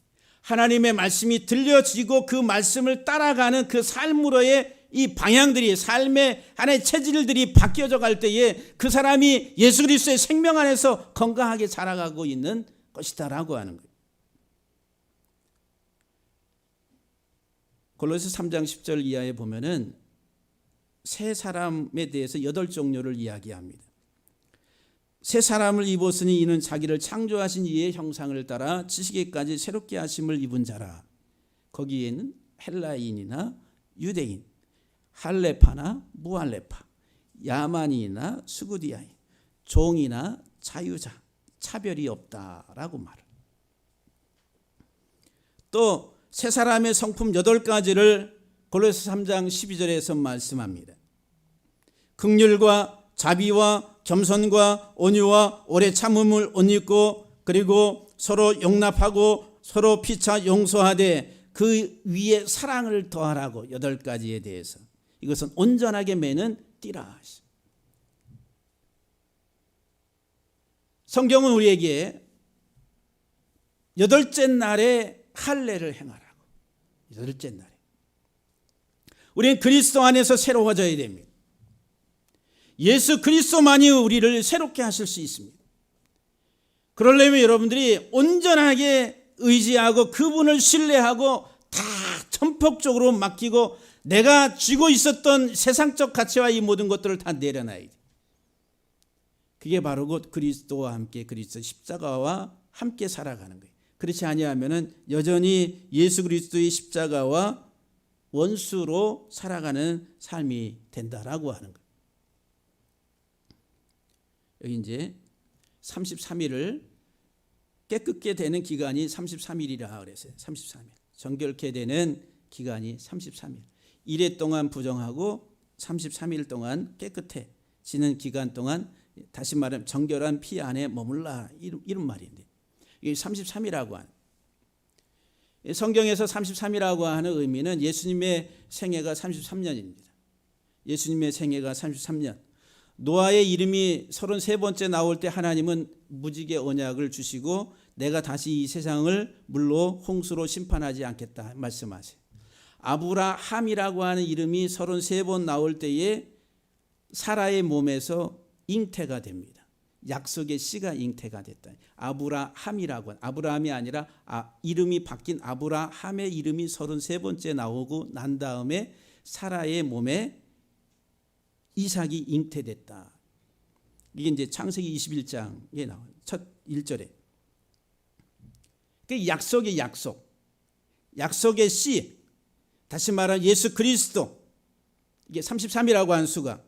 하나님의 말씀이 들려지고 그 말씀을 따라가는 그 삶으로의 이 방향들이 삶의 하나의 체질들이 바뀌어져 갈 때에 그 사람이 예수 그리스도의 생명 안에서 건강하게 자라가고 있는 것이다라고 하는 거예요. 골로새 3장 10절 이하에 보면은 새 사람에 대해서 8종류를 이야기합니다. 새 사람을 입었으니 이는 자기를 창조하신 이의 형상을 따라 지식에까지 새롭게 하심을 입은 자라. 거기에는 헬라인이나 유대인, 할레파나 무할레파, 야만이나 수구디아인, 종이나 자유자, 차별이 없다라고 말을. 또 새 사람의 성품 8가지를 골로새 3장 12절에서 말씀합니다. 긍휼과 자비와 겸손과 온유와 오래 참음을 옷 입고 그리고 서로 용납하고 서로 피차 용서하되 그 위에 사랑을 더하라고 8가지에 대해서 이것은 온전하게 매는 띠라. 성경은 우리에게 8째 날에 할례를 행하라고. 8째 날에 우리는 그리스도 안에서 새로워져야 됩니다. 예수 그리스도만이 우리를 새롭게 하실 수 있습니다. 그러려면 여러분들이 온전하게 의지하고 그분을 신뢰하고 다 전폭적으로 맡기고 내가 쥐고 있었던 세상적 가치와 이 모든 것들을 다 내려놔야 돼. 그게 바로 곧 그리스도와 함께 그리스도 십자가와 함께 살아가는 거예요. 그렇지 아니하면은 여전히 예수 그리스도의 십자가와 원수로 살아가는 삶이 된다라고 하는 거예요. 여기 이제 33일을 깨끗게 되는 기간이 33일이라 그랬어요. 33일. 정결케 되는 기간이 33일. 1회 동안 부정하고 33일 동안 깨끗해지는 기간 동안 다시 말하면 정결한 피 안에 머물라 이런 말인데 이게 33이라고 하는 성경에서 33이라고 하는 의미는 예수님의 생애가 33년입니다. 예수님의 생애가 33년. 노아의 이름이 33번째 나올 때 하나님은 무지개 언약을 주시고 내가 다시 이 세상을 물로 홍수로 심판하지 않겠다 말씀하세요. 아브라함이라고 하는 이름이 33번 나올 때에 사라의 몸에서 잉태가 됩니다. 약속의 씨가 잉태가 됐다. 아브라함이라고 하는, 아브라함이 아니라 이름이 바뀐 아브라함의 이름이 33번째 나오고 난 다음에 사라의 몸에 이삭이 잉태됐다. 이게 이제 창세기 21장에 나와요. 첫 1절에. 그 약속의 약속. 약속의 씨. 다시 말하면 예수 그리스도. 이게 33이라고 하는 수가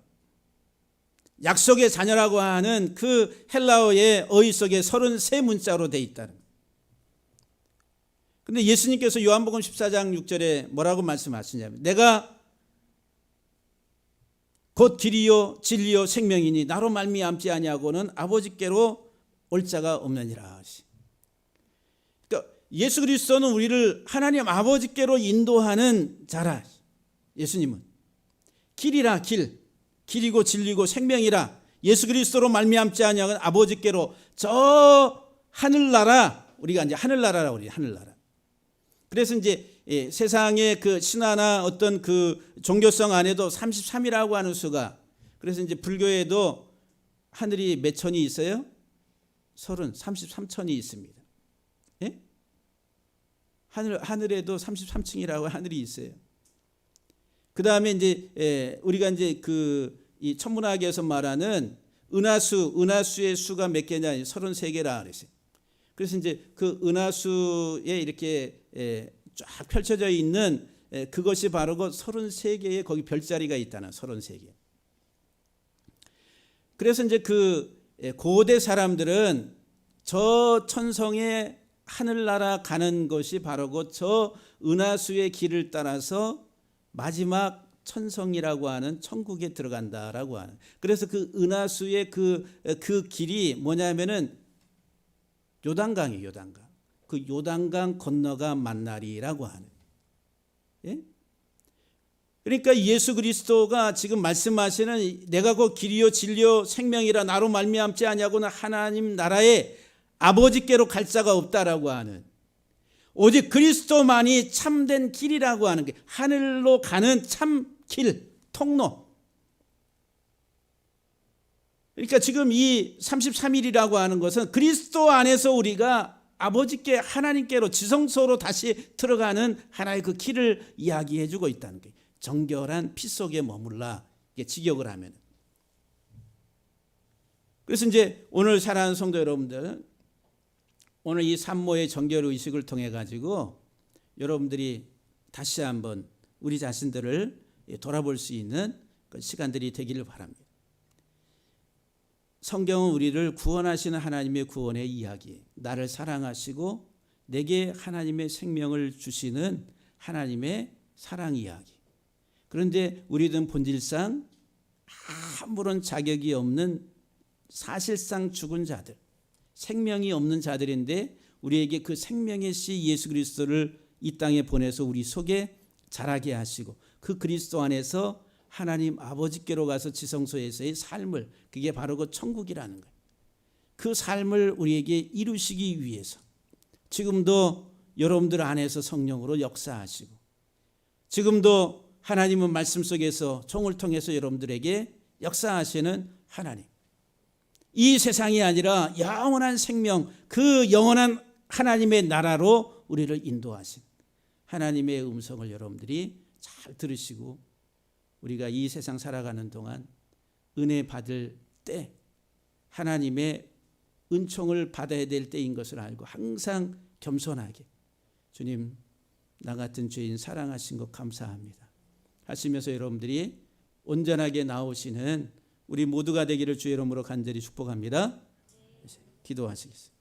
약속의 자녀라고 하는 그 헬라어의 어휘 속에 33문자로 되어 있다는 거예요. 그런데 예수님께서 요한복음 14장 6절에 뭐라고 말씀하시냐면 내가 곧 길이요 진리요 생명이니 나로 말미암지 아니하고는 아버지께로 올 자가 없느니라. 그러니까 예수 그리스도는 우리를 하나님 아버지께로 인도하는 자라. 예수님은 길이라 길이고 진리고 생명이라 예수 그리스도로 말미암지 아니하고는 아버지께로 저 하늘나라 우리가 이제 하늘나라라고 그래요. 하늘나라. 그래서 이제 세상의 그 신화나 어떤 그 종교성 안에도 33이라고 하는 수가 그래서 이제 불교에도 하늘이 몇 천이 있어요? 33천이 있습니다. 예? 하늘에도 33층이라고 하늘이 있어요. 그 다음에 이제 우리가 이제 이 천문학에서 말하는 은하수의 수가 몇 개냐? 33개라 그랬어요. 그래서 이제 그 은하수에 이렇게 쫙 펼쳐져 있는 그것이 바로 그 33개의 거기 별자리가 있다는 33개. 그래서 이제 그 고대 사람들은 저 천성의 하늘나라 가는 것이 바로 그 저 은하수의 길을 따라서 마지막 천성이라고 하는 천국에 들어간다라고 하는. 그래서 그 은하수의 그 길이 뭐냐면은 요단강이에요. 요단강. 그 요단강 건너가 만나리라고 하는. 예? 그러니까 예수 그리스도가 지금 말씀하시는 내가 곧 길이요 진리요 생명이라 나로 말미암지 아니하고는 하나님 나라에 아버지께로 갈 자가 없다라고 하는. 오직 그리스도만이 참된 길이라고 하는 게 하늘로 가는 참 길, 통로. 그러니까 지금 이 33일이라고 하는 것은 그리스도 안에서 우리가 아버지께 하나님께로 지성소로 다시 들어가는 하나의 그 길을 이야기해 주고 있다는 거예요. 정결한 피 속에 머물라. 이게 직역을 하면. 그래서 이제 오늘 사랑하는 성도 여러분들 오늘 이 산모의 정결 의식을 통해 가지고 여러분들이 다시 한번 우리 자신들을 돌아볼 수 있는 시간들이 되기를 바랍니다. 성경은 우리를 구원하시는 하나님의 구원의 이야기, 나를 사랑하시고 내게 하나님의 생명을 주시는 하나님의 사랑 이야기. 그런데 우리는 본질상 아무런 자격이 없는 사실상 죽은 자들, 생명이 없는 자들인데 우리에게 그 생명의 씨 예수 그리스도를 이 땅에 보내서 우리 속에 자라게 하시고 그 그리스도 안에서 하나님 아버지께로 가서 지성소에서의 삶을 그게 바로 그 천국이라는 거예요. 그 삶을 우리에게 이루시기 위해서 지금도 여러분들 안에서 성령으로 역사하시고 지금도 하나님은 말씀 속에서 종을 통해서 여러분들에게 역사하시는 하나님. 이 세상이 아니라 영원한 생명 그 영원한 하나님의 나라로 우리를 인도하신 하나님의 음성을 여러분들이 잘 들으시고 우리가 이 세상 살아가는 동안 은혜 받을 때 하나님의 은총을 받아야 될 때인 것을 알고 항상 겸손하게 주님 나 같은 죄인 사랑하신 것 감사합니다 하시면서 여러분들이 온전하게 나오시는 우리 모두가 되기를 주의 이름으로 간절히 축복합니다. 기도하시겠습니다.